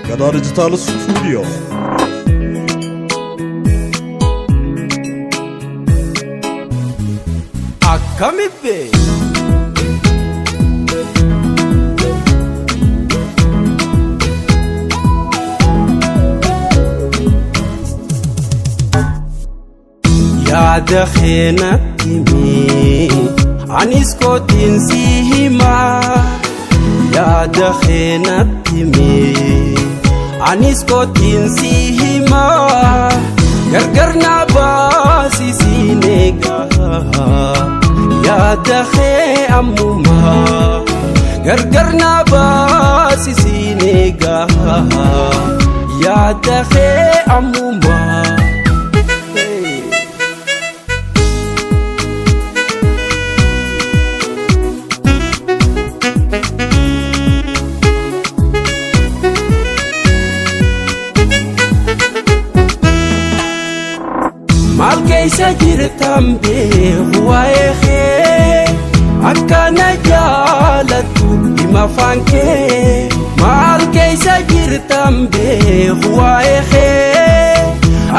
Gada Digital Studio. Akamibe Ya dakhena timi Anisko tinsihima Ya dakhena timi Anisko tinsihima Gargarna basi sinega Ya dakhe amuma Gargarna basi sinega Ya dakhe amuma Mal keessa jirtan beeku waa'ee kee akkana jaalatu hima afaan kee Mal keessa jirtan beeku waa'ee kee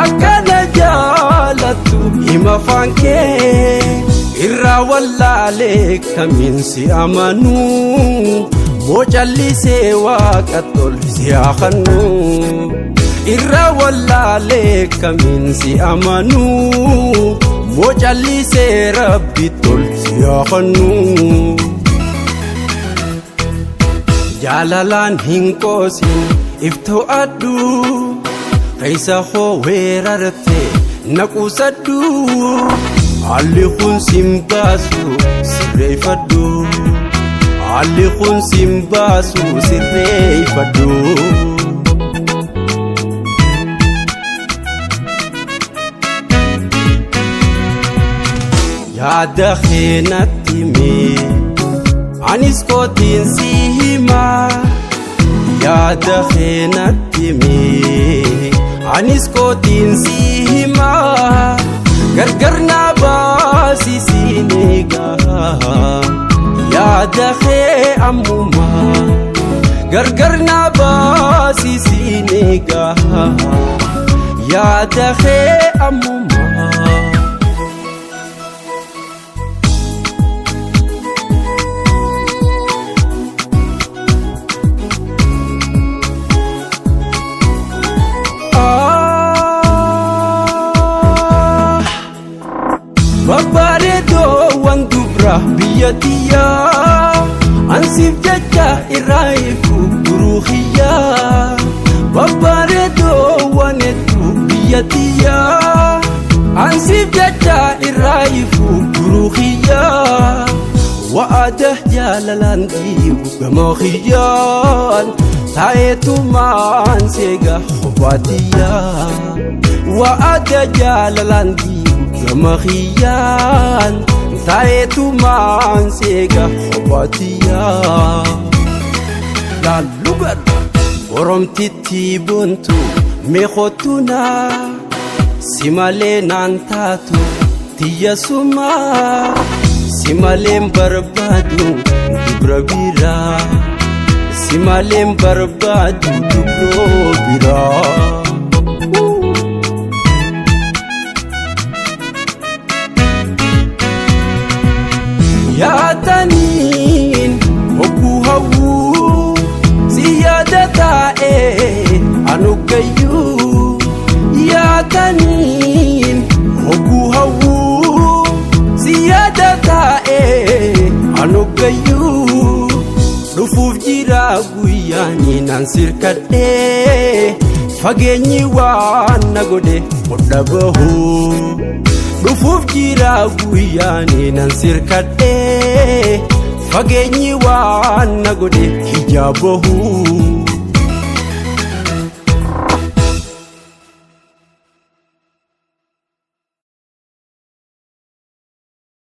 akkana jaalatu hima afaan kee Irraa wallaalee kamiin si amanuu Bocallisee waaqa tolfisee haaqannuu Irra wallaalee kamiin si amanuu Bocallisee rabbi tolfisee haaqannuu Jaalalaan hin qoosin iftoo adduu Keessa koo weerarte na quusadhu Haalli kun sin baasu sirreeffadhu Haalli kun sin baasu sirreeffadhu Ya dakhena timi Anisko tinsihima Ya dakhena timi Anisko tinsihima Gargarna basi sinega Ya dakhe amuma Gargarna basi sinega Ya dakhe amuma Babbareedo waan dubra biyya tiyyaa Ansiif jecha irraa eegu duruu kiyyaa Babbareedo waan hedduu biyya tiyyaa Ansiif jecha irraa eegu duruu kiyyaa Wa'ada jaalalaan dhiibu gamoo kiyyaan Taa'eetumaan seega kophaatiyyaa Wa'ada jaalalaan dhiibu Gamakhiyaan Taa'eetumaan seega kophaatiyyaa Laallugar Oromtitti buntu meeqotunaa Si malee naan taatu tiyya sumaa Si maleen barbaadu dubra biraa Si maleen barbaadu dubroo biraa Yaataniin hogguu hawwuu si yaada taa'ee anugayyuu Yaataniin hogguu hawwuu si yaada taa'ee anugayyuu Dhufuuf jira guyyaanii naan sirkadhee Fageenyi waan na godhe hodha bahuu Dhufuuf jira guyyaanii nan sirkadhee Fageenyi waan na godhe hijaabahu